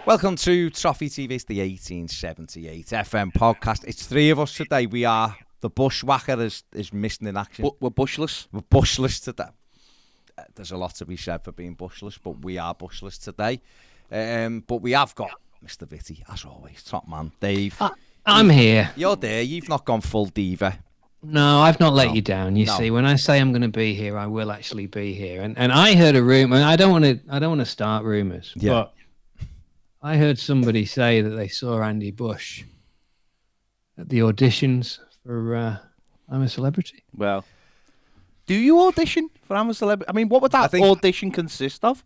Welcome to Toffee TV. It's the 1878 FM podcast. It's three of us today. We are the bushwhacker is missing in action. We're bushless. We're bushless today. There's a lot to be said for being bushless, but we are bushless today. But we have got Mr. Vitty, as always, top man. Dave. I'm here. You're there. You've not gone full diva. No, I've not let you down. You see, when I say I'm going to be here, I will actually be here. And I heard a rumor. I don't want to start rumors, but I heard somebody say that they saw Andy Bush at the auditions for I'm a Celebrity. Well, do you audition for I'm a Celebrity? I mean, what would that audition consist of?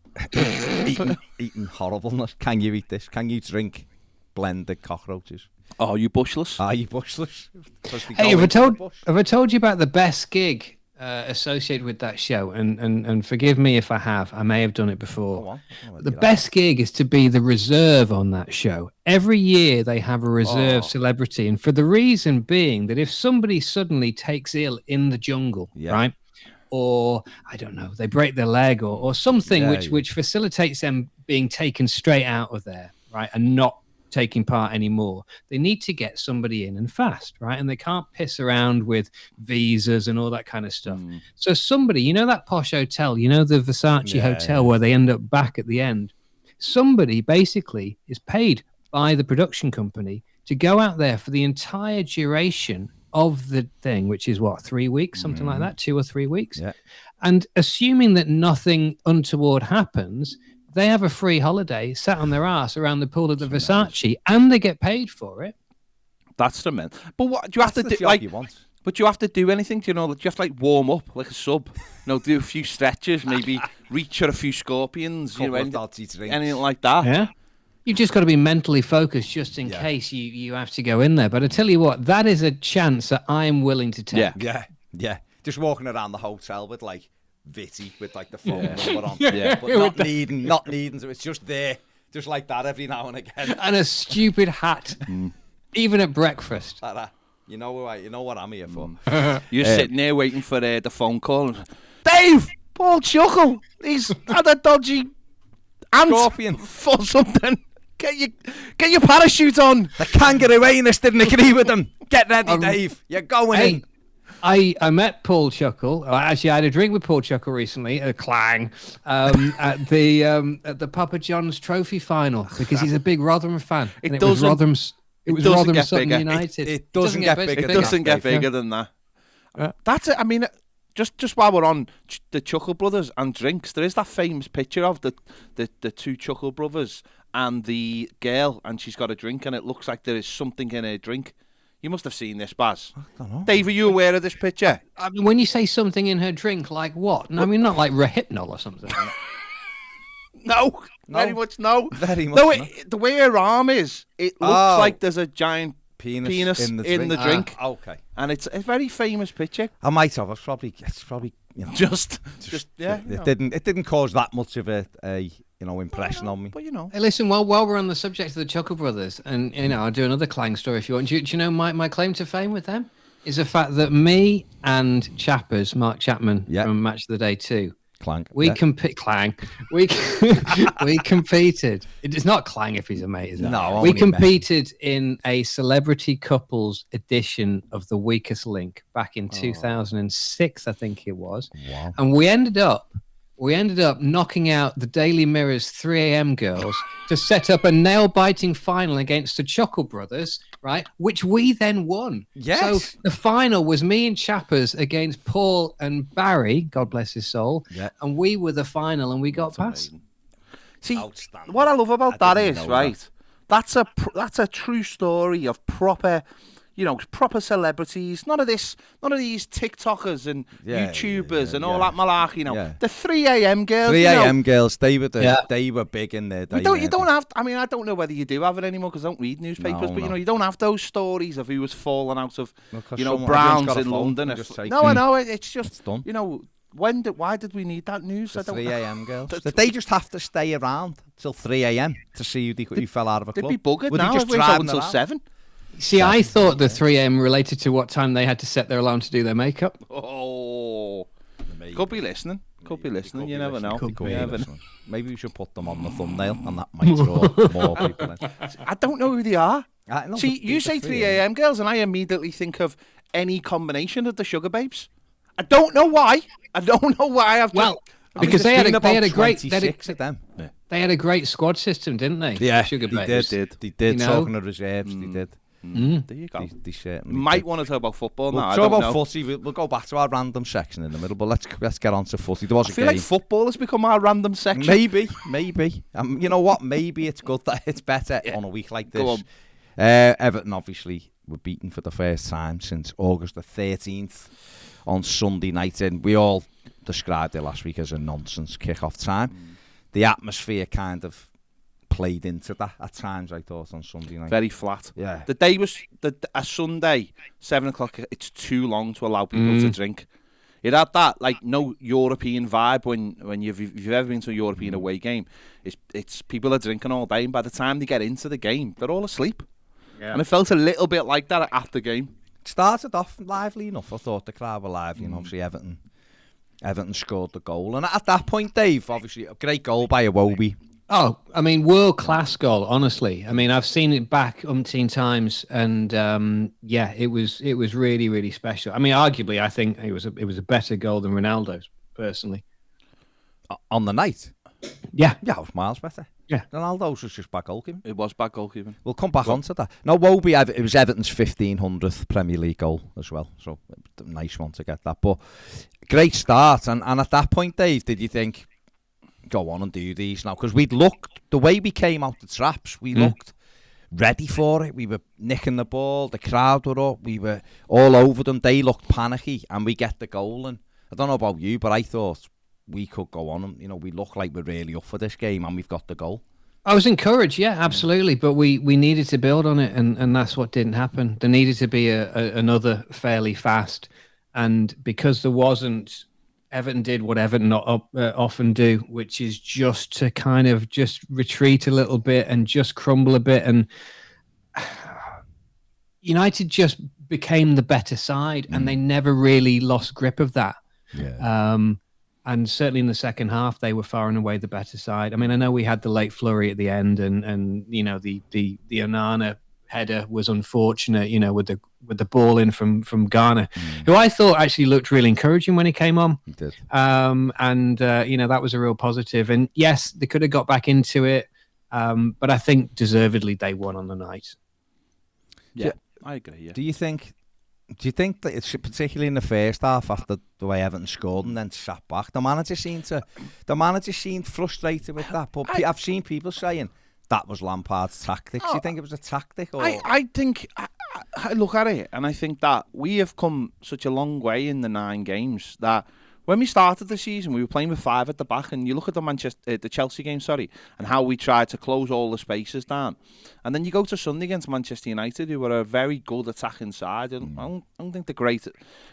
eating horribleness. Can you eat this? Can you drink blended cockroaches? Are you bushless? Are you bushless? Hey, have I told you about the best gig associated with that show? And forgive me if I have. I may have done it before. The best gig is to be the reserve on that show. Every year they have a reserve celebrity, and for the reason being that if somebody suddenly takes ill in the jungle, right? Or I don't know, they break their leg or something which facilitates them being taken straight out of there, right? And not taking part anymore. They need to get somebody in and fast, right? And they can't piss around with visas and all that kind of stuff. So somebody, you know that posh hotel, you know the Versace hotel where they end up back at the end? Somebody basically is paid by the production company to go out there for the entire duration of the thing, which is what, 3 weeks, something like that, 2 or 3 weeks. And assuming that nothing untoward happens, they have a free holiday, sat on their ass around the pool at the Versace, and they get paid for it. That's tremendous. But what do you have to do? Like, but do you have to do anything? Do you know? Do you have to like warm up like a sub? You know, do a few stretches, maybe reach at a few scorpions, you know, anything like that. Yeah. You've just got to be mentally focused just in case you have to go in there. But I tell you what, that is a chance that I'm willing to take. Yeah. Just walking around the hotel with like Vitty with like the phone number on, but not needing to. It's just there, just like that every now and again. And a stupid hat, even at breakfast. Like that. You know what I'm here for. You're sitting there waiting for the phone call. Dave, Paul Chuckle, he's had a dodgy scorpion for something. Get your parachute on. The kangaroo anus didn't agree with him. Get ready, Dave. You're going in. I met Paul Chuckle. Actually, I had a drink with Paul Chuckle recently, a clang, at the Papa John's Trophy final because he's a big Rotherham fan. It was Rotherham Sutton United. It doesn't get bigger. It doesn't get bigger than that. That's it. I mean, just while we're on the Chuckle brothers and drinks, there is that famous picture of the two Chuckle brothers and the girl, and she's got a drink, and it looks like there is something in her drink. You must have seen this, Baz. I don't know. Dave, are you aware of this picture? I mean, when you say something in her drink, like what? No, I mean, not like Rehypnol or something. No, very much no. Very much no. The way her arm is, it looks like there's a giant penis in the drink. Okay. And it's a very famous picture. I might have. It's probably you know, just yeah. It didn't cause that much of a impression on me. But you know. Hey, listen, while we're on the subject of the Chuckle brothers, and I'll do another clang story if you want. Do you know my claim to fame with them is the fact that me and Chappers, Mark Chapman from Match of the Day 2, we competed. It's not Clang if he's a mate, is it? No, we competed in a celebrity couples edition of The Weakest Link back in 2006, I think it was. Wow. And we ended up knocking out the Daily Mirror's 3 a.m. girls to set up a nail-biting final against the Chuckle brothers, right? Which we then won. Yes. So the final was me and Chappers against Paul and Barry, God bless his soul, and we were the final and we got past. See, what I love about that is, right, that's a true story of proper celebrities. None of these TikTokers and YouTubers and all that malarkey. The 3 a.m. girls. 3 a.m. girls. They were big in there. You don't have. I mean, I don't know whether you do have it anymore because I don't read newspapers. But you don't have those stories of who was falling out of Browns in London. No, I know. It's just done. Why did we need that news? The 3 a.m. girls. Did they just have to stay around till 3 a.m. to see who fell out of a club? They'd be buggered now. Just until 7. See, I thought the 3 a.m. related to what time they had to set their alarm to do their makeup. Oh, could be listening. Could be listening. You never know. Maybe we should put them on the thumbnail, and that might draw more people in. I don't know who they are. See, you say 3 a.m. girls, and I immediately think of any combination of the Sugar Babes. I don't know why. Because they had a great They had a great squad system, didn't they? Yeah, Sugar they Babes. did. Talking of reserves, they did. There you go. They certainly might want to talk about football now. Talk about footy. We'll go back to our random section in the middle, but let's get on to footy. There was I feel like football has become our random section. Maybe. You know what? Maybe it's good that it's better on a week like this. Go on. Everton obviously were beaten for the first time since August the 13th on Sunday night, and we all described it last week as a nonsense kick-off time. The atmosphere kind of played into that at times, I thought, on Sunday night. Very flat. Yeah. The day was a Sunday, 7 o'clock. It's too long to allow people to drink. It had that like no European vibe when you've ever been to a European away game. It's people are drinking all day, and by the time they get into the game, they're all asleep. Yeah. And it felt a little bit like that at the game. It started off lively enough. I thought the crowd were lively, and obviously Everton scored the goal, and at that point, Dave, obviously a great goal by Iwobi. Oh, I mean, world-class goal, honestly. I mean, I've seen it back umpteen times, and it was really, really special. I mean, arguably, I think it was a better goal than Ronaldo's, personally. On the night? Yeah. Yeah, it was miles better. Yeah. Ronaldo's was just bad goalkeeping. It was bad goalkeeping. We'll come back onto that. No, Iwobi, it was Everton's 1500th Premier League goal as well, so a nice one to get that. But great start, and at that point, Dave, did you think, go on and do these now? Because we'd looked, the way we came out the traps, we looked ready for it. We were nicking the ball, the crowd were up, we were all over them, they looked panicky, and we get the goal. And I don't know about you, but I thought we could go on and, we look like we're really up for this game, and we've got the goal. I was encouraged, yeah, absolutely, but we needed to build on it, and that's what didn't happen. There needed to be another fairly fast, and because there wasn't, Everton did what Everton often do, which is just to kind of just retreat a little bit and just crumble a bit, and United just became the better side, and they never really lost grip of that. Yeah. And certainly in the second half, they were far and away the better side. I mean, I know we had the late flurry at the end, and the Onana header was unfortunate, with the ball in from Ghana, who I thought actually looked really encouraging when he came on. He did. That was a real positive. And yes, they could have got back into it, but I think deservedly they won on the night. Yeah, I agree. Yeah. Do you think that it's particularly in the first half, after the way Everton scored and then sat back, the manager seemed frustrated with that? But I've seen people saying that was Lampard's tactics. Do you think it was a tactic? Or? I think I look at it and I think that we have come such a long way in the 9 games that when we started the season, we were playing with 5 at the back, and you look at the Chelsea game, and how we tried to close all the spaces down, and then you go to Sunday against Manchester United, who are a very good attacking side, and I don't think they're great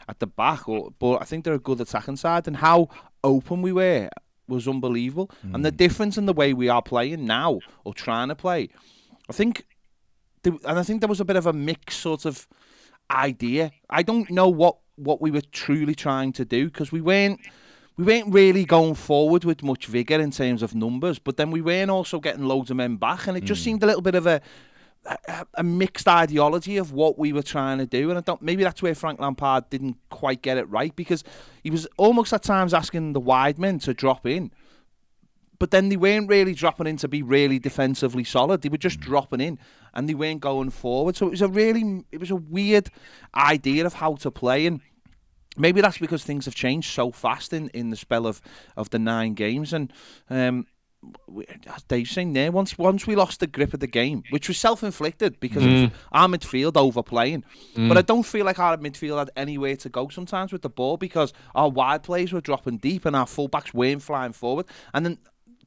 at the back, but I think they're a good attacking side, and how open we were was unbelievable, and the difference in the way we are playing now, or trying to play, I think there was a bit of a mixed sort of idea. I don't know what we were truly trying to do, because we weren't really going forward with much vigour in terms of numbers, but then we weren't also getting loads of men back, and it just seemed a little bit of a mixed ideology of what we were trying to do. And maybe that's where Frank Lampard didn't quite get it right, because he was almost at times asking the wide men to drop in, but then they weren't really dropping in to be really defensively solid. They were just dropping in, and they weren't going forward. So it was a weird idea of how to play, and maybe that's because things have changed so fast in the spell of the 9 games. And as Dave's saying there, once we lost the grip of the game, which was self-inflicted because of our midfield overplaying, but I don't feel like our midfield had anywhere to go sometimes with the ball, because our wide players were dropping deep and our fullbacks weren't flying forward, and then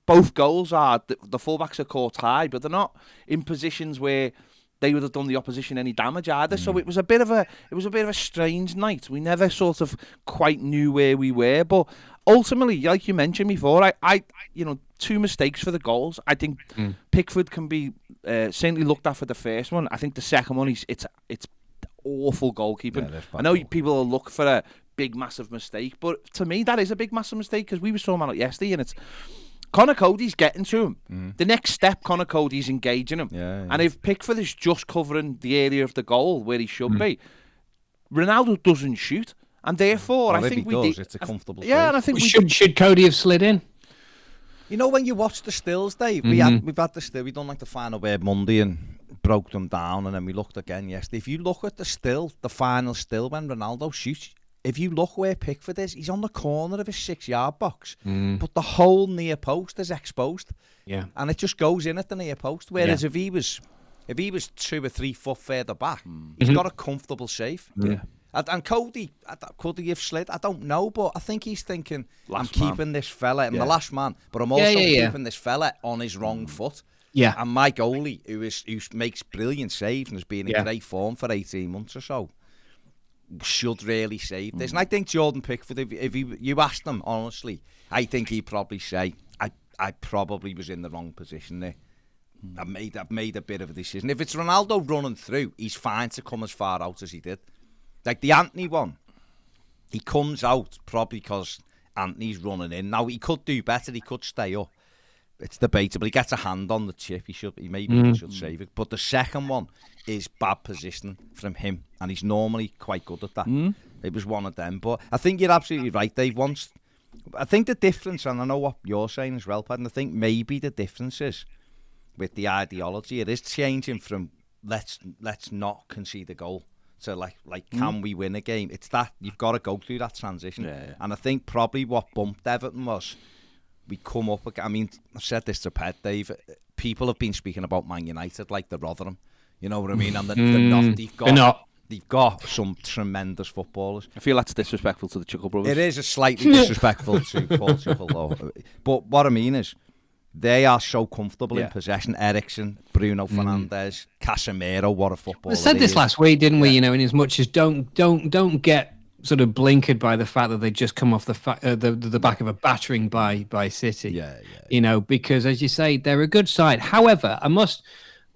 both goals are the fullbacks are caught high, but they're not in positions where they would have done the opposition any damage either. So it was a bit of a strange night. We never sort of quite knew where we were, but ultimately, like you mentioned before, I 2 mistakes for the goals. I think Pickford can be certainly looked at for the first one. I think the second one, it's awful goalkeeping. Yeah, I know people will look for big, massive mistake. But to me, that is a big, massive mistake because we were talking about it yesterday, and it's Conor Cody's getting to him. The next step, Conor Cody's engaging him. And if Pickford is just covering the area of the goal where he should be, Ronaldo doesn't shoot. And therefore, I think it's a comfortable place. Yeah, and I think should Cody have slid in? You know, when you watch the stills, Dave, we've had the still. We done like the final word Monday and broke them down, and then we looked again yesterday. If you look at the still, the final still when Ronaldo shoots, if you look where Pickford is, he's on the corner of his 6-yard box, but the whole near post is exposed. Yeah, and it just goes in at the near post. Whereas if he was 2 or 3 foot further back, he's got a comfortable save. Yeah. And Cody, could he have slid? I don't know, but I think he's thinking, last I'm man. keeping this fella, I'm the last man, but I'm also keeping this fella on his wrong foot. Yeah. And my goalie, who makes brilliant saves and has been in great form for 18 months or so, should really save this. And I think Jordan Pickford, if you asked him, honestly, I think he'd probably say, I probably was in the wrong position there. I've made a bit of a decision. If it's Ronaldo running through, he's fine to come as far out as he did. Like the Anthony one, he comes out probably because Anthony's running in. Now, he could do better. He could stay up. It's debatable. He gets a hand on the chip. He should save it. But the second one is bad positioning from him, and he's normally quite good at that. It was one of them. But I think you're absolutely right, Dave. I think the difference, and I know what you're saying as well, Pat, and I think maybe the difference is with the ideology. It is changing from let's not concede a goal. So, can we win a game? It's that you've got to go through that transition. And I think probably what bumped Everton was we come up. I mean, I've said this to Pet, Dave. People have been speaking about Man United like the Rotherham. You know what I mean? And they're not. They've got some tremendous footballers. I feel that's disrespectful to the Chuckle brothers. It is a slightly disrespectful to Paul Chuckle, though. But what I mean is, they are so comfortable in possession. Eriksen, Bruno Fernandes, Casemiro, what a footballer. We said this last week, didn't we? You know, in as much as don't get sort of blinkered by the fact that they just come off the back of a battering by City. You know, because as you say, they're a good side. However,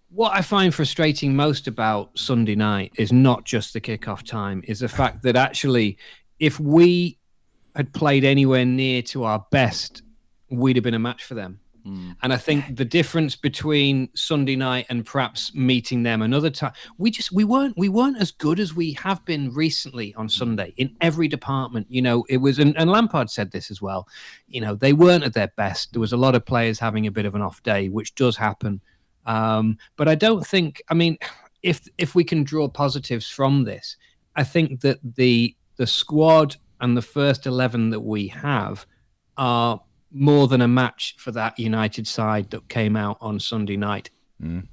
what I find frustrating most about Sunday night is not just the kickoff time, is the fact that actually, if we had played anywhere near to our best, we'd have been a match for them. And I think the difference between Sunday night and perhaps meeting them another time, we weren't as good as we have been recently on Sunday in every department. You know, it was, and Lampard said this as well. You know, they weren't at their best. There was a lot of players having a bit of an off day, which does happen. But I don't think. I mean, if we can draw positives from this, I think that the squad and the first 11 that we have are more than a match for that United side that came out on Sunday night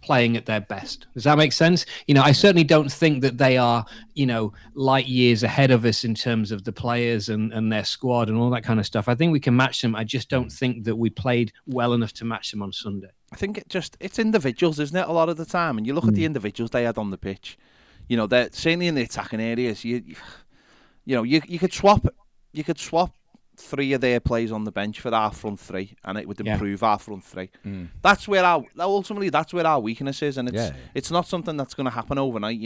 playing at their best. Does that make sense? You know, I certainly don't think that they are, you know, light years ahead of us in terms of the players and their squad and all that kind of stuff. I think we can match them. I just don't think that we played well enough to match them on Sunday. I think it's individuals, isn't it, a lot of the time? And you look at the individuals they had on the pitch, you know, they're certainly in the attacking areas. You could swap 3 of their players on the bench for our front 3, and it would improve our front 3. That's where our weakness is, and it's not something that's going to happen overnight.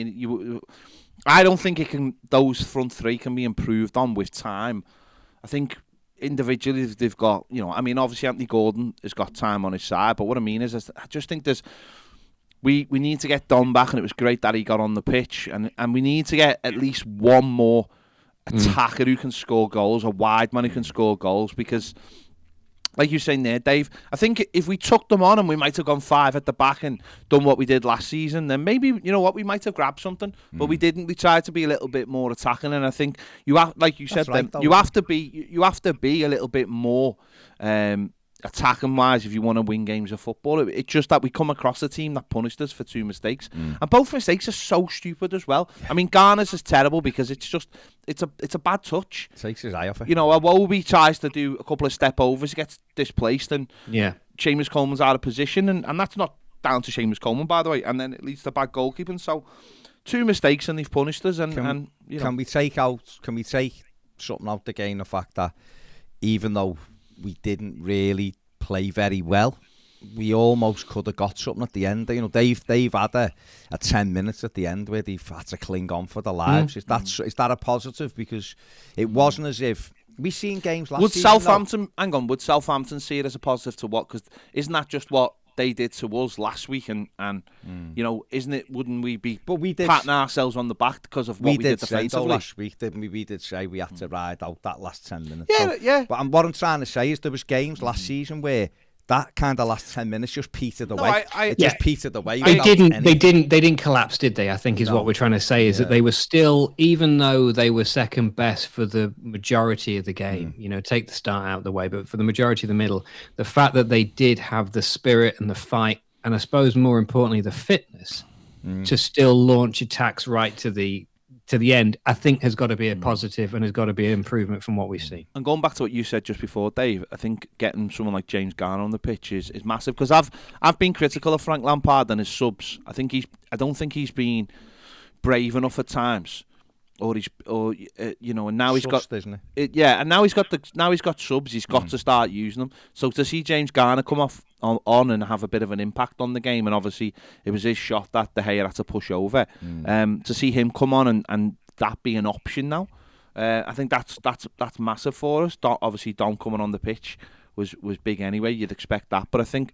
I don't think those front 3 can be improved on with time. I think individually they've got, you know, I mean, obviously Anthony Gordon has got time on his side, but what I mean is I just think we need to get Don back, and it was great that he got on the pitch, and we need to get at least one more attacker who can score goals, a wide man who can score goals, because like you're saying there, Dave, I think if we took them on and we might have gone 5 at the back and done what we did last season, then maybe, you know what, we might have grabbed something, but we didn't. We tried to be a little bit more attacking, and I think you have, like you said, right, you have to be a little bit more attacking wise if you want to win games of football. It's just that we come across a team that punished us for 2 mistakes, and both mistakes are so stupid as well. I mean, Garner's is terrible because it's a bad touch. Takes his eye off it. You know, Iwobi tries to do a couple of step overs, he gets displaced, and Seamus Coleman's out of position, and that's not down to Seamus Coleman, by the way, and then it leads to bad goalkeeping. So 2 mistakes and they've punished us, and you know. Can we take something out again, the fact that even though we didn't really play very well, we almost could have got something at the end. You know, they've had a 10 minutes at the end where they've had to cling on for their lives. Is that a positive? Because it wasn't as if we seen games last season. Would Southampton see it as a positive to what? Because isn't that just what they did to us last week? And you know, wouldn't we be patting ourselves on the back because of what we did defensively? Last week, didn't we? We did say we had to ride out that last 10 minutes. Yeah. But what I'm trying to say is there was games last season where that kind of last 10 minutes just petered away. Just petered away. They didn't collapse, did they? I think is what we're trying to say is that they were still, even though they were second best for the majority of the game, you know, take the start out of the way, but for the majority of the middle, the fact that they did have the spirit and the fight, and I suppose more importantly, the fitness to still launch attacks right to the end, I think has got to be a positive and has got to be an improvement from what we've seen. And going back to what you said just before, Dave, I think getting someone like James Garner on the pitch is massive, because I've been critical of Frank Lampard and his subs. I don't think he's been brave enough at times, and now he's got, isn't and now he's got subs. He's got to start using them. So to see James Garner come off on and have a bit of an impact on the game, and obviously it was his shot that De Gea had to push over. To see him come on and that be an option now, I think that's massive for us. Obviously, Dom coming on the pitch was big anyway. You'd expect that, but I think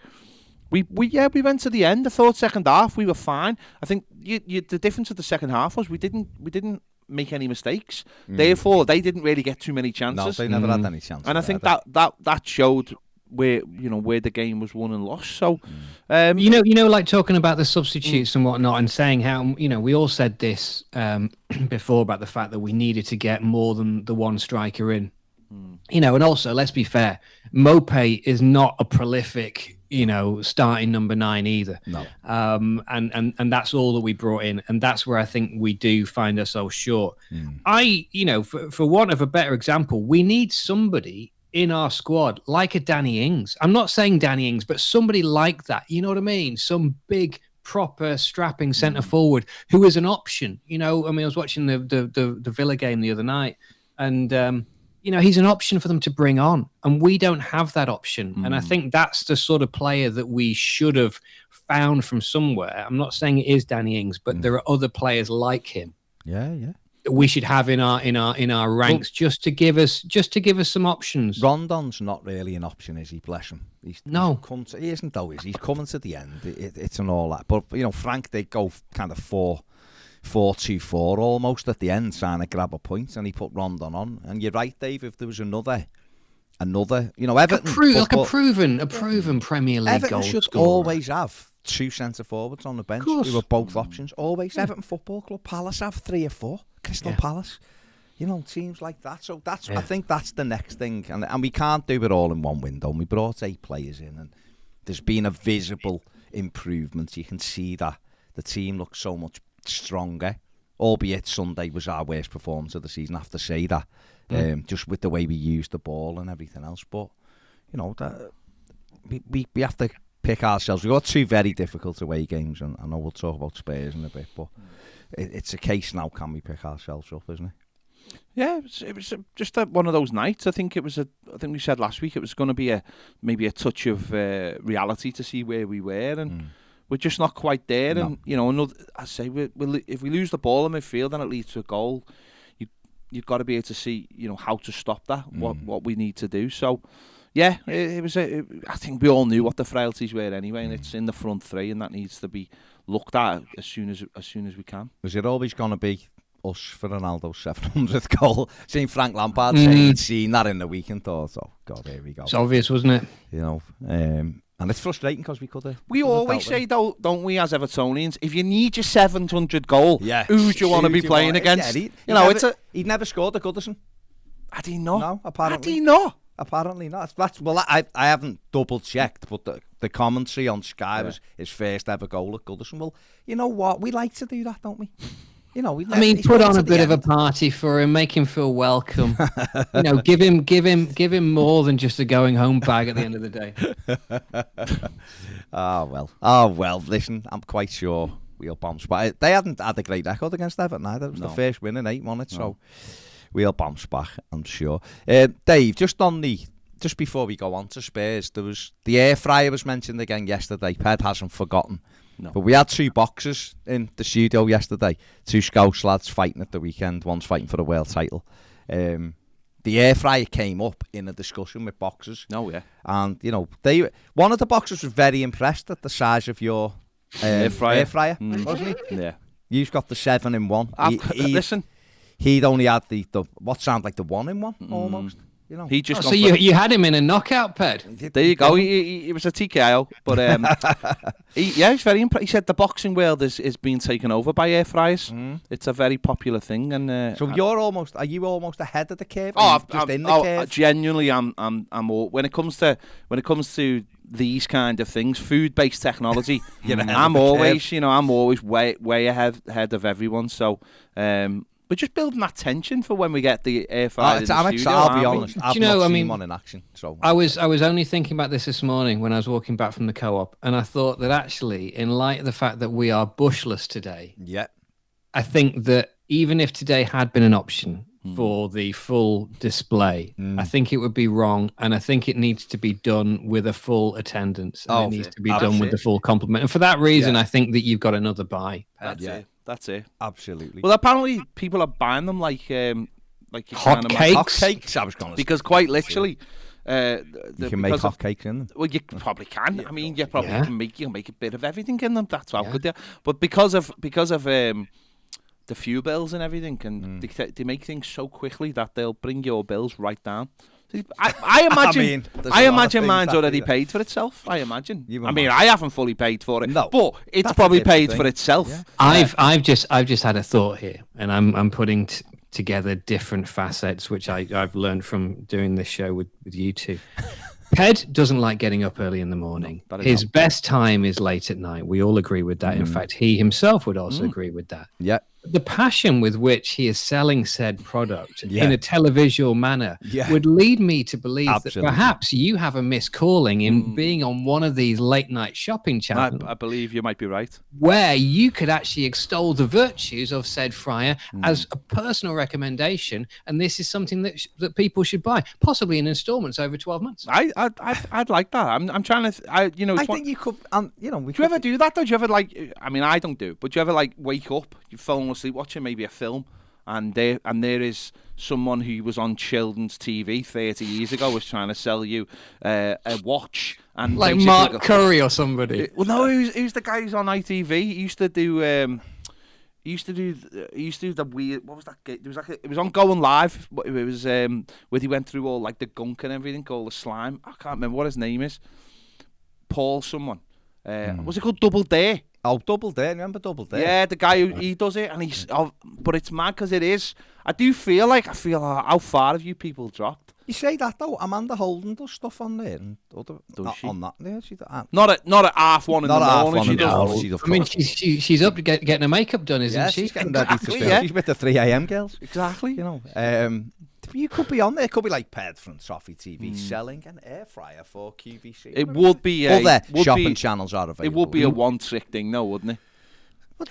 we went to the end. I thought second half we were fine. I think the difference of the second half was we didn't make any mistakes. Therefore, they didn't really get too many chances. No, they never had any chances. And I think that showed where the game was won and lost. So, like talking about the substitutes and whatnot, and saying how we all said this before about the fact that we needed to get more than the one striker in. And also let's be fair, Mopé is not a prolific starting number 9 either. No. And that's all that we brought in, and that's where I think we do find ourselves short. For want of a better example, we need somebody in our squad like a Danny Ings. I'm not saying Danny Ings, but somebody like that. You know what I mean? Some big, proper, strapping centre forward who is an option. I was watching the Villa game the other night, and he's an option for them to bring on, and we don't have that option. And I think that's the sort of player that we should have found from somewhere. I'm not saying it is Danny Ings, but there are other players like him. Yeah. That we should have in our ranks, just to give us some options. Rondon's not really an option, is he? Bless him. He isn't though. He's coming to the end. It's and all that. But Frank did go kind of 4-2-4 almost at the end, trying to grab a point, and he put Rondon on. And you're right, Dave. If there was another, Everton, a proven Premier League Everton goal should scorer. Always have 2 centre forwards on the bench who are both options. Always. Everton Football Club, Palace have 3 or 4. Crystal Palace, teams like that. So I think that's the next thing, and we can't do it all in one window. And we brought 8 players in, and there's been a visible improvement. You can see that the team looks so much stronger, albeit Sunday was our worst performance of the season. I have to say that, just with the way we used the ball and everything else. But that we have to pick ourselves. We've got 2 very difficult away games, and I know we'll talk about Spurs in a bit, but it's a case now, can we pick ourselves up, isn't it? Yeah, it was just one of those nights. I think we said last week it was going to be maybe a touch of reality to see where we were, and we're just not quite there. No. And I say if we lose the ball in midfield and it leads to a goal, you've got to be able to see how to stop that, what we need to do. So yeah, it was. I think we all knew what the frailties were anyway, and it's in the front 3, and that needs to be looked at as soon as we can. Was it always going to be us for Ronaldo's 700th goal? Seeing Frank Lampard saying he'd seen that in the week and thought, oh God, here we go. It's obvious, wasn't it? And it's frustrating because we could have. We always say, though, don't we, as Evertonians, if you need your 700 goal, who do you want to be playing against? Yeah, he'd never scored at Goodison. Had he not? No, apparently. Had he not? Apparently not. I haven't double checked, but the commentary on Sky was his first ever goal at Goodison. Well, you know what? We like to do that, don't we? Put on a bit of a party for him, make him feel welcome. Give him more than just a going home bag at the end of the day. Oh well. Listen, I'm quite sure we'll bounce back. They hadn't had a great record against Everton either. It was the first win in 8 months, so we'll bounce back, I'm sure. Dave, just on the just before we go on to Spurs, there was the air fryer was mentioned again yesterday. Ped hasn't forgotten. No. But we had 2 boxers in the studio yesterday. 2 Scouse lads fighting at the weekend. One's fighting for the world title. The air fryer came up in a discussion with boxers. Oh, yeah. And, you know, one of the boxers was very impressed at the size of your air fryer, wasn't he? Yeah. You've got the 7-in-1. Listen. He'd only had the what sounded like the 1-in-1 almost. You know. He just so you had him in a knockout, Ped. There you go. He was a TKO, but he's very impressed. He said the boxing world is being taken over by air fryers. It's a very popular thing, and so are you almost ahead of the curve? Curve? Genuinely, I'm all, when it comes to these kind of things, food-based technology. I'm always way ahead of everyone. So. We're just building that tension for when we get the air fryer in the studio. I'll be honest. I've not seen one in action. So I was only thinking about this morning when I was walking back from the co-op, and I thought that actually, in light of the fact that we are bushless today, I think that even if today had been an option for the full display, I think it would be wrong, and I think it needs to be done with a full attendance, and it needs to be done with the full complement. And for that reason, I think that you've got another buy. That's it. Absolutely. Well, apparently people are buying them like hot cakes. Hot cakes, I was going to say. Because quite literally, you can make hot cakes in them. Well, you probably can. I mean, you probably can make a bit of everything in them. That's how good they are. But because of the fuel bills and everything, and they make things so quickly that they'll bring your bills right down. I imagine mine's already paid for itself. I imagine. I haven't fully paid for it, but it's probably paid for itself. Yeah. I've just had a thought here, and I'm putting together different facets, which I've learned from doing this show with you two. Ped doesn't like getting up early in the morning. His best time is late at night. We all agree with that. In fact, he himself would also agree with that. Yeah. The passion with which he is selling said product in a televisual manner would lead me to believe that perhaps you have a miscalling in being on one of these late night shopping channels. I believe you might be right. Where you could actually extol the virtues of said fryer as a personal recommendation, and this is something that people should buy, possibly in installments over 12 months. I'd like that. I'm trying to. I think you could. Do you ever do that though? Do you ever I don't do, but do you ever wake up, you fall asleep watching maybe a film, and there is someone who was on children's TV 30 years ago was trying to sell you a watch, and like Mark Curry or somebody. Well, no, who's the guy who's on ITV? He used to do the weird. What was that? It was on Going Live. It was where he went through all the gunk and everything, all the slime. I can't remember what his name is. Paul someone. Was it called Double Dare? Oh, Double Dare. Remember Double Dare? Yeah, the guy he does it, and but it's mad because it is. I feel how far have you people dropped? You say that though. Amanda Holden does stuff on there, and does she? On that, yeah, she does. Not at 1:30 in the morning. She does. I mean, she's up to getting her makeup done, isn't she? She's getting ready to film. She's with the 3 a.m. girls. Exactly. You could be on there. It could be like Ped from Toffee TV selling an air fryer for QVC. It would be. All their shopping channels are available. It would be a one-trick thing, no, wouldn't it?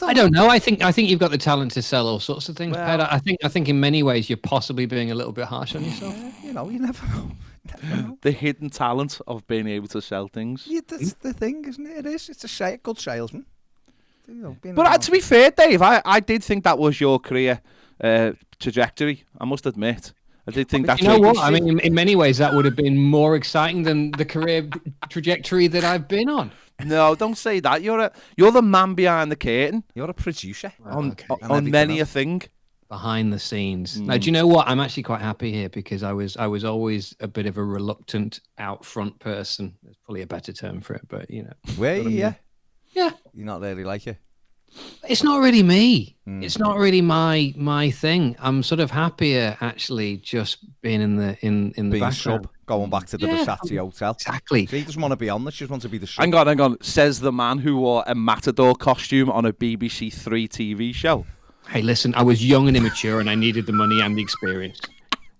I don't know. I think you've got the talent to sell all sorts of things, Ped. I think in many ways you're possibly being a little bit harsh on yourself. You never know. The hidden talent of being able to sell things. Yeah, that's the thing, isn't it? It is. It's a good salesman. But to be fair, Dave, I did think that was your career trajectory. I must admit. I did think that's. You know what? I mean, in many ways, that would have been more exciting than the career trajectory that I've been on. No, don't say that. You're the man behind the curtain. You're a producer on many a thing. Behind the scenes. Now, do you know what? I'm actually quite happy here because I was always a bit of a reluctant out front person. There's probably a better term for it, but Were you? Yeah. Yeah. You're not really like it. It's not really me. It's not really my thing. I'm sort of happier actually just being in the background. Sub, going back to the Versace hotel. Exactly. So he doesn't want to be on this, he just wants to be the sub. Hang on. Says the man who wore a Matador costume on a BBC 3 TV show. Hey, listen, I was young and immature and I needed the money and the experience.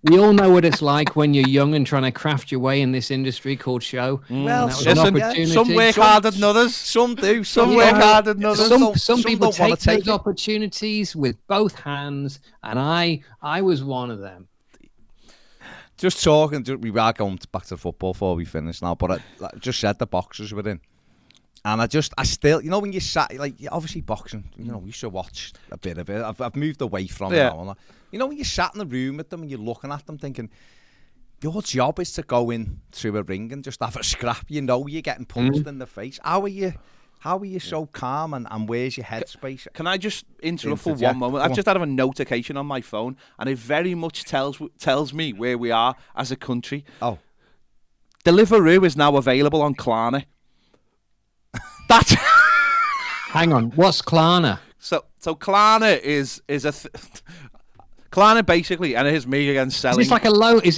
We all know what it's like when you're young and trying to craft your way in this industry called show. Well, listen, some work harder than others. Some do. Some work harder than others. Some people take those opportunities with both hands, and I was one of them. Just talking, we are going back to football before we finish now, but I just said the boxers were in. And I still, you know, when you sat, like, obviously boxing, you know, we used to watch a bit of it. I've moved away from it now. You know, when you sat in the room with them and you're looking at them thinking, your job is to go in through a ring and just have a scrap. You know you're getting punched in the face. How are you so calm and where's your headspace? Can I just interrupt for one moment? I've just had a notification on my phone and it very much tells me where we are as a country. Oh. Deliveroo is now available on Klarna. That's Hang on, what's Klarna? So Klarna is Klarna basically, and here's me again selling. Is it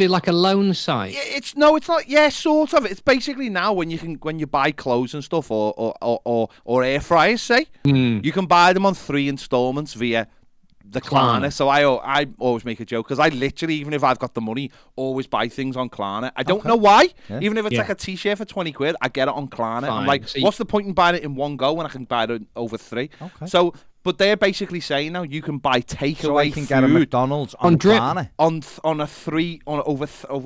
like a loan site? It's not. Yeah, sort of. It's basically now when you buy clothes and stuff or air fryers, say you can buy them on 3 installments via the Klarna. So I always make a joke because I literally, even if I've got the money, always buy things on Klarna. I don't know why. Yeah. Even if it's like a t-shirt for 20 quid, I get it on Klarna. Fine. I'm like, so what's the point in buying it in one go when I can buy it over 3? Okay. So, but they're basically saying now you can buy takeaway so I can get a McDonald's on Klarna on a 3 over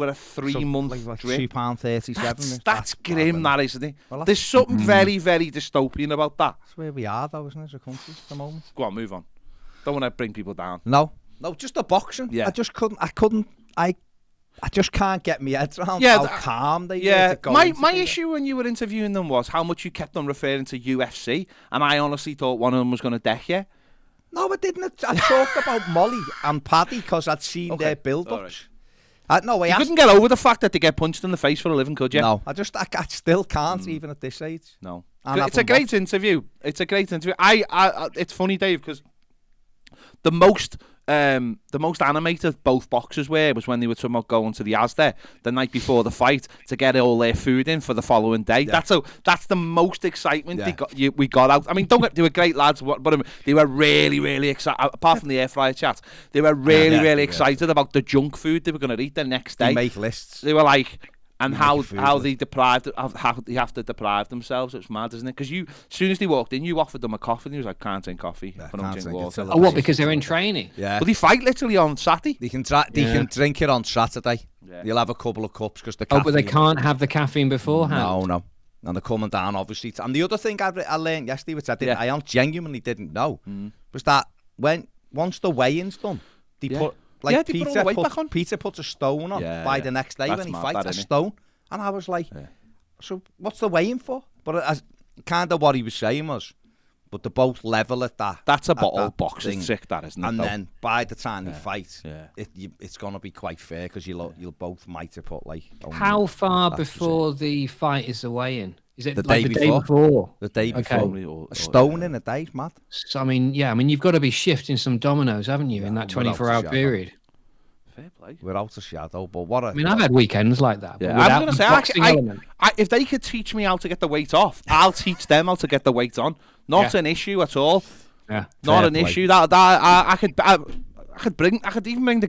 a 3 month like drip. £2.37. That's grim, that isn't it? Well, there's something very, very dystopian about that. That's where we are, though, isn't it, as a country at the moment? Go on, move on. Don't want to bring people down. No, just the boxing. Yeah. I just can't get my head around how calm they were to go. My issue when you were interviewing them was how much you kept on referring to UFC, and I honestly thought one of them was going to deck you. No, I didn't. I talked about Molly and Paddy because I'd seen their build-ups. Right. You couldn't get over the fact that they get punched in the face for a living, could you? No, I still can't, even at this age. No. It's a great interview. It's it's funny, Dave, because the most animated both boxers were was when they were talking about going to the Asda the night before the fight to get all their food in for the following day. Yeah. That's the most excitement we got out. I mean, they were great lads, but they were really, really excited. Apart from the air fryer chat, they were really excited about the junk food they were going to eat the next day. They make lists. They were like. And how they have to deprive themselves. It's mad, isn't it? Because as soon as they walked in, you offered them a coffee, and he was like, "Can't drink coffee. I don't drink water." Oh, what? Because they're in training. Yeah. But they fight literally on Saturday. They can drink it on Saturday. Yeah. You'll have a couple of cups because the. Oh, but they can't have the caffeine beforehand. No. And they're coming down, obviously. And the other thing I learned yesterday, which I genuinely didn't know, was that once the weigh-in's done, they put. Like Peter puts a stone on by the next day when he fights, a stone. And I was like, so what's the weighing for? But kind of what he was saying was, but they're both level at that. That's a bottle boxing trick, that isn't it? And then by the time they fight, it's going to be quite fair because you'll both might have put like... How far before the fight is the weigh-in? Is it the like day the day before? The day before. A stone in a day, mad. So, I mean, you've got to be shifting some dominoes, haven't you, in that 24-hour period? Fair play. Without a shadow, but I've had weekends like that. Yeah, I was going to say, if they could teach me how to get the weight off, I'll teach them how to get the weight on. Not an issue at all. Yeah, not an issue. That I could even bring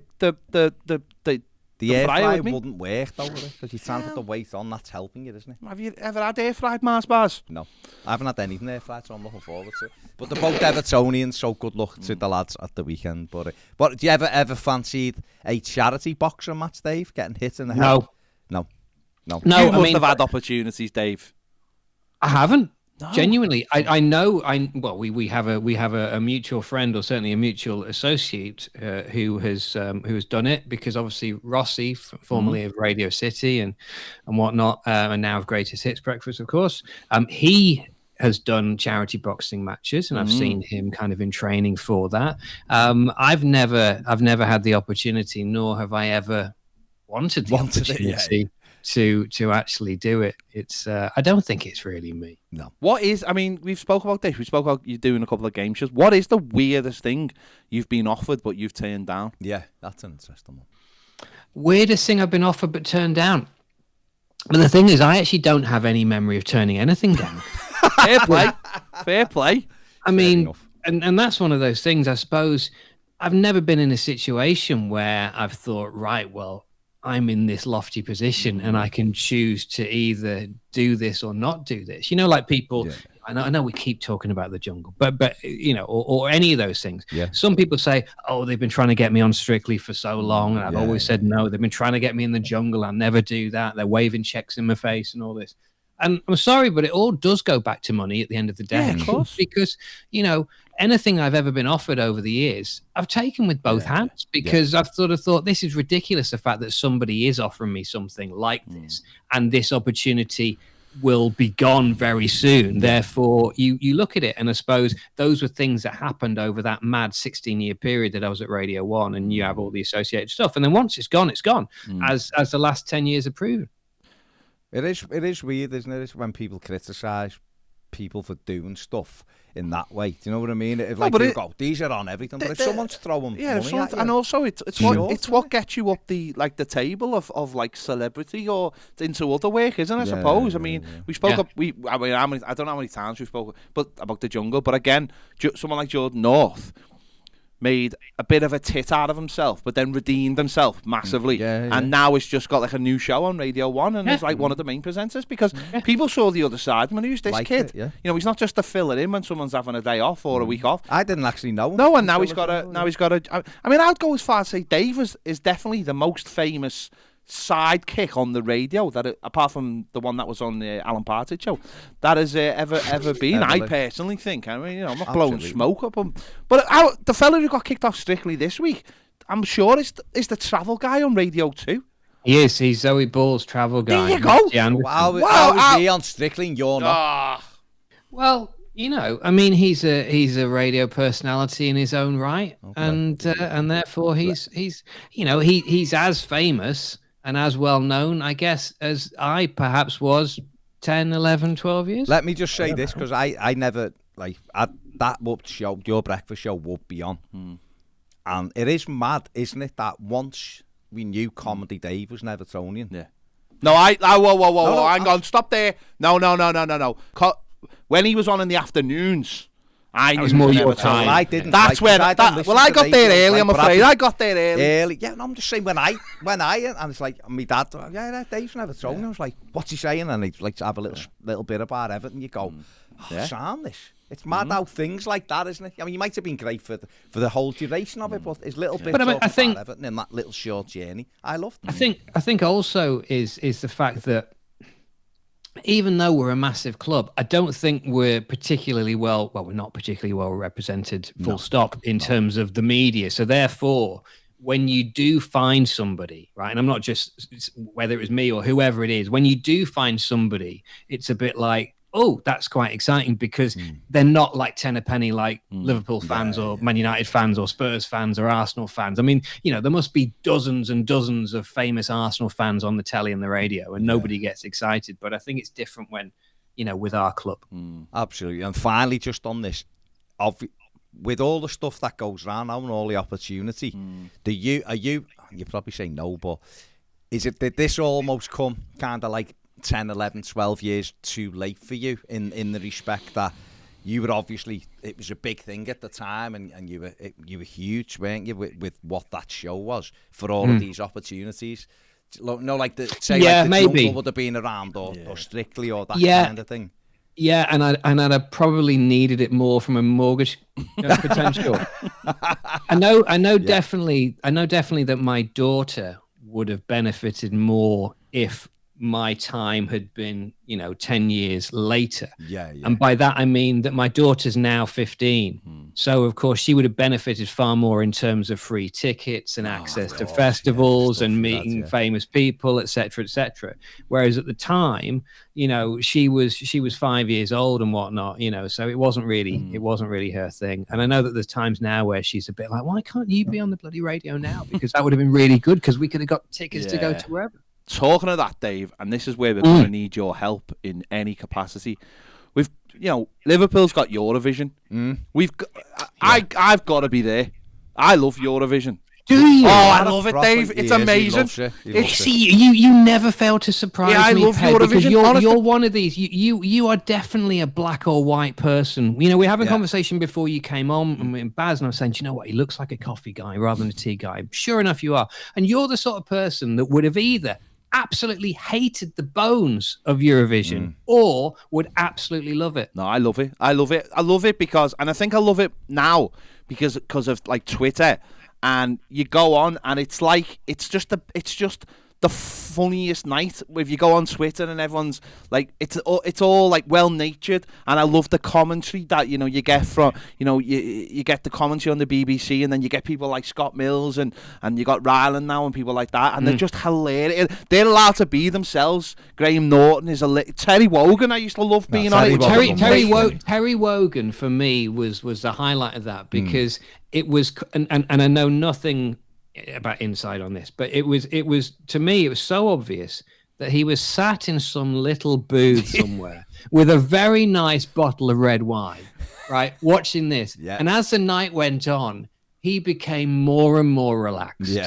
the air fryer wouldn't work though, because you're trying to put the weight on. That's helping it, isn't it? Have you ever had air fried Mars bars? No, I haven't had anything air fried, so I'm looking forward to it. But they're both Evertonians, so good luck to the lads at the weekend. But do you ever fancied a charity boxing match, Dave? Getting hit in the head? No. You must have had opportunities, Dave. I haven't. No. Genuinely, I know. We have a mutual friend, or certainly a mutual associate, who has done it, because obviously Rossi, formerly of Radio City and whatnot, and now of Greatest Hits Breakfast, of course. He has done charity boxing matches, and I've seen him kind of in training for that. I've never had the opportunity, nor have I ever wanted the opportunity. To actually do it. It's I don't think it's really me. No. What is, I mean, we've spoke about this. We spoke about you doing a couple of game shows. What is the weirdest thing you've been offered but you've turned down? Yeah, that's an interesting one. Weirdest thing I've been offered but turned down. But the thing is, I actually don't have any memory of turning anything down. Fair play. I mean, and that's one of those things, I suppose. I've never been in a situation where I've thought, right, well, I'm in this lofty position and I can choose to either do this or not do this. You know, like people, I know we keep talking about the jungle, but you know, or any of those things. Yeah. Some people say, oh, they've been trying to get me on Strictly for so long, and I've always said no. They've been trying to get me in the jungle. I'll never do that. They're waving checks in my face and all this. And I'm sorry, but it all does go back to money at the end of the day. Yeah, of course. Because, you know, anything I've ever been offered over the years, I've taken with both hands, because I've sort of thought, this is ridiculous, the fact that somebody is offering me something like this, and this opportunity will be gone very soon. Therefore, you look at it, and I suppose those were things that happened over that mad 16-year period that I was at Radio 1, and you have all the associated stuff. And then once it's gone, as the last 10 years have proven. It is weird, isn't it? It's when people criticise people for doing stuff in that way. Do you know what I mean? If these are on everything, but if someone's throwing money at you, and also it's what gets you up the table of like celebrity or into other work, isn't it? I suppose. I mean, we spoke up. I don't know how many times we've spoken, but about the jungle. But again, someone like Jordan North made a bit of a tit out of himself, but then redeemed himself massively. And now it's just got like a new show on Radio 1, and he's like one of the main presenters, because people saw the other side. Man, who's this kid? You know, he's not just a filler in when someone's having a day off or a week off. I didn't actually know him. No, and now he's got a. I mean, I'd go as far as say Dave is definitely the most famous sidekick on the radio that apart from the one that was on the Alan Partridge show that has ever been. I personally think. I mean, you know, I'm not blowing smoke up him, but the fella who got kicked off Strictly this week, I'm sure is the travel guy on Radio 2. Yes, he's Zoe Ball's travel guy. There you go. How is he on Strictly and you're not? Well, you know, I mean, he's a radio personality in his own right, and therefore he's you know, he's as famous and as well known, I guess, as I perhaps was 10, 11, 12 years. Let me just say this, because I never, like, that show, your breakfast show would be on. And it is mad, isn't it, that once we knew Comedy Dave was an Evertonian. Yeah. No, whoa, hang on, stop there. No. When he was on in the afternoons, I knew it was more your time. I didn't. That's where. I got there early. I'm afraid I got there early. Yeah, no, I'm just saying when I and it's like my dad. Yeah, Dave's never thrown. I was like, what's he saying? And he'd like to have a little bit about Everton. You go, Sam, this. It's mad how things like that, isn't it? I mean, you might have been great for the whole duration of it, but it's little bit. But I think Everton in that little short journey, I loved it. I think also is the fact that, even though we're a massive club, I don't think we're particularly we're not particularly well represented, full stop, in terms of the media. So therefore, when you do find somebody, right, and I'm not just, whether it was me or whoever it is, when you do find somebody, it's a bit like, oh, that's quite exciting, because they're not like ten a penny like Liverpool fans or Man United fans or Spurs fans or Arsenal fans. I mean, you know, there must be dozens and dozens of famous Arsenal fans on the telly and the radio, and nobody gets excited. But I think it's different when, you know, with our club. Absolutely. And finally, just on this, with all the stuff that goes around now and all the opportunity, you probably say no, but did this almost come kind of like 10, 11, 12 years too late for you in the respect that you were obviously, it was a big thing at the time, and you were huge, weren't you, with what that show was for all of these opportunities? No, like the maybe Jungle would have been around or Strictly or that kind of thing. Yeah, and I'd probably needed it more from a mortgage potential. I know definitely that my daughter would have benefited more if my time had been, 10 years later. Yeah. And by that, I mean that my daughter's now 15. So, of course, she would have benefited far more in terms of free tickets and access to festivals and meeting famous people, et cetera, et cetera. Whereas at the time, she was 5 years old and whatnot, so it wasn't really her thing. And I know that there's times now where she's a bit like, why can't you be on the bloody radio now? Because that would have been really good, because we could have got tickets to go to wherever. Talking of that, Dave, and this is where we're going to need your help in any capacity. We've, Liverpool's got Eurovision. I've got to be there. I love Eurovision. Do you? Oh, I love it, Dave. It's amazing. See, you never fail to surprise me. I love Eurovision. You're one of these. You are definitely a black or white person. We had a conversation before you came on, and Baz, and I was saying, do you know what? He looks like a coffee guy rather than a tea guy. Sure enough, you are. And you're the sort of person that would have either absolutely hated the bones of Eurovision or would absolutely love it. No, I love it. I love it because, and I think I love it now because of like Twitter, and you go on and it's just the funniest night if you go on Twitter and everyone's like, it's all like well natured, and I love the commentary that you get from you get the commentary on the BBC, and then you get people like Scott Mills and you got Ryland now and people like that, and they're just hilarious. They're allowed to be themselves. Graham Norton is Terry Wogan. I used to love being on it. Terry Wogan for me was the highlight of that because it was, and I know nothing about inside on this, but it was to me it was so obvious that he was sat in some little booth somewhere with a very nice bottle of red wine, right, watching this. And as the night went on, he became more and more relaxed.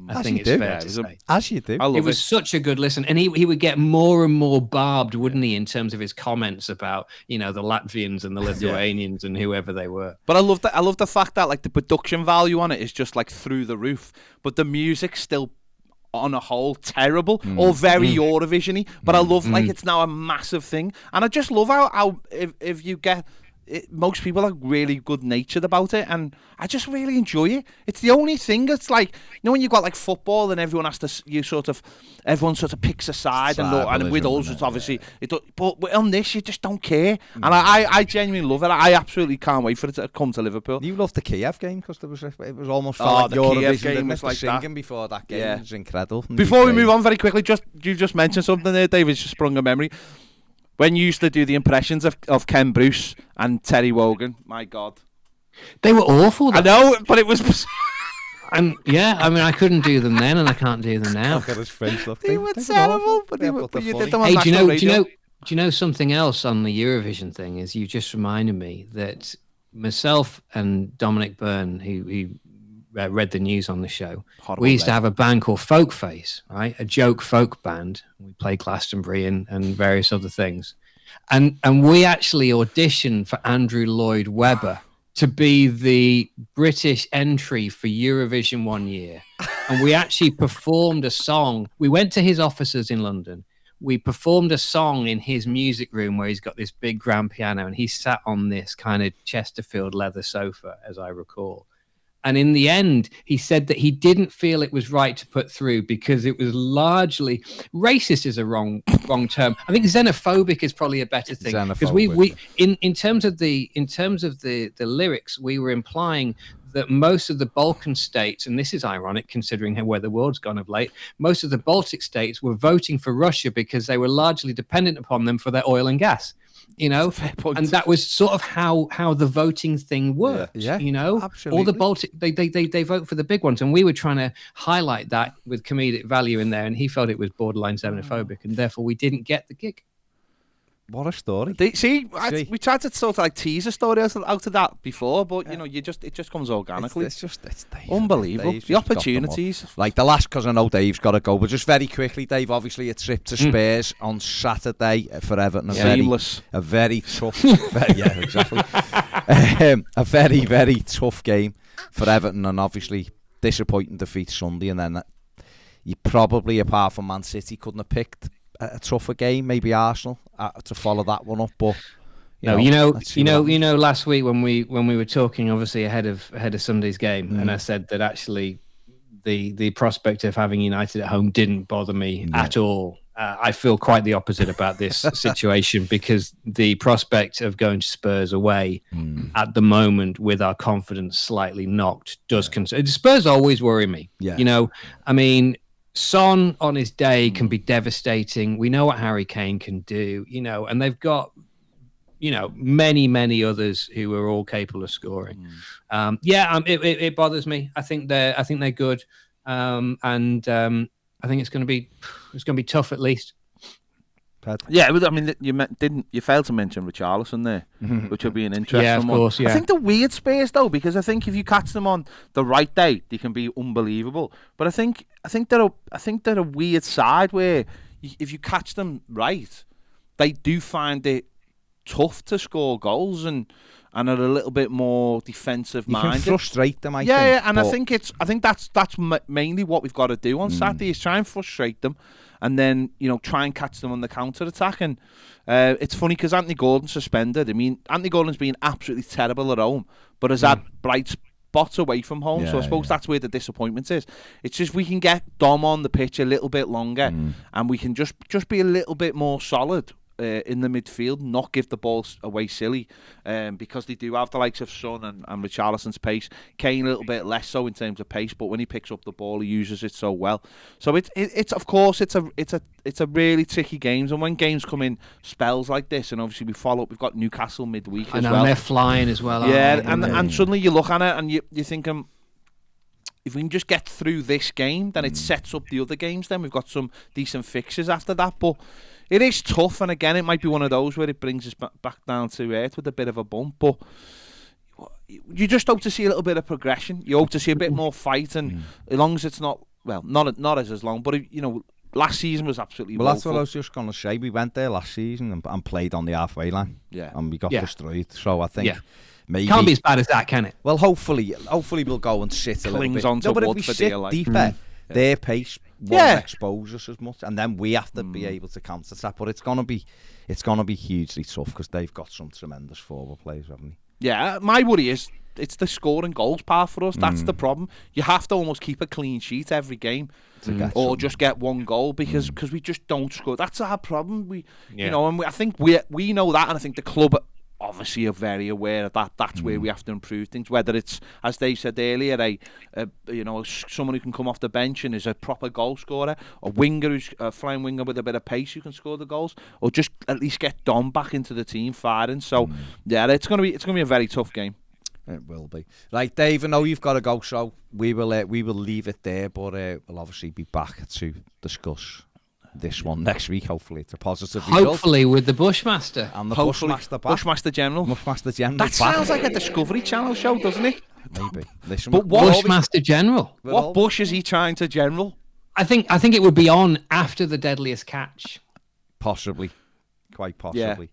I think it's fair to say. As you do. It was such a good listen. And he would get more and more barbed, wouldn't he, in terms of his comments about, the Latvians and the Lithuanians and whoever they were. But I love the fact that like the production value on it is just like through the roof, but the music's still on a whole terrible or very Eurovision-y. But I love like it's now a massive thing. And I just love how if you get most people are really good natured about it, and I just really enjoy it. It's the only thing. It's like when you've got like football and everyone has to everyone sort of picks a side and with us it's obviously but on this you just don't care, and I genuinely love it. I absolutely can't wait for it to come to Liverpool. You loved the Kiev game because it was almost like the Eurovision game was like singing that. Before that game. It was incredible. Before we move on very quickly, you just mentioned something there, David, just sprung a memory. When you used to do the impressions of Ken Bruce and Terry Wogan, my God. They were awful. I know, but it was... And I couldn't do them then, and I can't do them now. Look at his face. They were terrible, but you did them on Hey, national radio. Do you know something else on the Eurovision thing? Is you just reminded me that myself and Dominic Byrne, who read the news on the show, we used to have a band called Folk Face, right? A joke folk band. We played Glastonbury and various other things. And we actually auditioned for Andrew Lloyd Webber to be the British entry for Eurovision one year. And we actually performed a song. We went to his offices in London. We performed a song in his music room where he's got this big grand piano and he sat on this kind of Chesterfield leather sofa, as I recall. And in the end, he said that he didn't feel it was right to put through because it was largely racist is a wrong term. I think xenophobic is probably a better thing because we in terms of the lyrics, we were implying that most of the Balkan states, and this is ironic considering where the world's gone of late, most of the Baltic states were voting for Russia because they were largely dependent upon them for their oil and gas. And that was sort of how the voting thing worked. Absolutely. All the Baltic they vote for the big ones, and we were trying to highlight that with comedic value in there, and he felt it was borderline xenophobic, and therefore we didn't get the gig. What a story! We tried to sort of like tease a story out of that before, but it just comes organically. It's unbelievable. The opportunities. Like the last, because I know Dave's got to go, but just very quickly, Dave. Obviously, a trip to Spurs on Saturday for Everton. A very tough. Exactly. A very, very tough game for Everton, and obviously disappointing defeat Sunday, and then you probably, apart from Man City, couldn't have picked a tougher game, maybe Arsenal to follow that one up, but last week when we were talking, obviously ahead of Sunday's game, and I said that actually the prospect of having United at home didn't bother me at all. I feel quite the opposite about this situation because the prospect of going to Spurs away at the moment, with our confidence slightly knocked, does concern. Spurs always worry me. I mean, Son on his day can be devastating. We know what Harry Kane can do, and they've got, many, many others who are all capable of scoring. It bothers me. I think they're good, and I think it's going to be tough at least. Yeah, I mean, you failed to mention Richarlison there, which would be an interesting one. Course, yeah. I think the weird Spurs though, because I think if you catch them on the right day, they can be unbelievable. But I think they're a weird side where if you catch them right, they do find it tough to score goals, and and are a little bit more defensive minded. You can frustrate them, I think. Yeah, and I think that's mainly what we've got to do on Saturday is try and frustrate them, and then try and catch them on the counter attack. And it's funny because Anthony Gordon's suspended. I mean, Anthony Gordon's been absolutely terrible at home, but has had bright spots away from home. So I suppose that's where the disappointment is. It's just we can get Dom on the pitch a little bit longer, and we can just be a little bit more solid. In the midfield, not give the ball away silly, because they do have the likes of Son and Richarlison's pace. Kane a little bit less so in terms of pace, but when he picks up the ball, he uses it so well. So it's of course it's a really tricky game, and when games come in spells like this, and obviously we've got Newcastle midweek as well. And they're flying as well. Yeah, and suddenly you look at it and you're thinking, if we can just get through this game, then it sets up the other games. Then we've got some decent fixtures after that, but. It is tough, and again, it might be one of those where it brings us back down to earth with a bit of a bump, but you just hope to see a little bit of progression. You hope to see a bit more fight, and as long as it's not as long, but last season was absolutely well. That's what I was just going to say. We went there last season and played on the halfway line, and we got destroyed. So I think maybe can't be as bad as that, can it? Well, hopefully we'll go and sit a little bit. On to but if we sit deeper, their pace won't expose us as much, and then we have to be able to counter that. But it's gonna be hugely tough because they've got some tremendous forward players, haven't they? Yeah, my worry is it's the scoring goals part for us. That's the problem. You have to almost keep a clean sheet every game, or just get one goal because we just don't score. That's our problem. And I think we know that, and I think the club obviously are very aware of that. That's where we have to improve things. Whether it's, as Dave said earlier, someone who can come off the bench and is a proper goal scorer, a winger who's a flying winger with a bit of pace who can score the goals, or just at least get Dom back into the team firing. So it's gonna be a very tough game. It will be. Right, Dave, I know you've got to go, so we will leave it there, but we'll obviously be back to discuss this one next week. Hopefully it's a positive result. Hopefully with the Bushmaster. And the Bushmaster back. Bushmaster General. Bushmaster General. That sounds like a Discovery Channel show, doesn't it? Maybe. Listen, but Bushmaster General. What bush is he trying to general? I think it would be on after the Deadliest Catch. Possibly. Quite possibly. Yeah.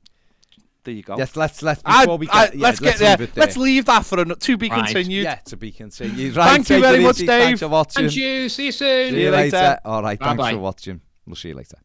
There you go. Yes, let's before we get let's get there. Let's leave that for to be continued. Yeah, to be continued. Right, thank you very much, Dave. Thanks for watching. And you. See you soon. See you later. All right, thanks for watching. We'll see you later.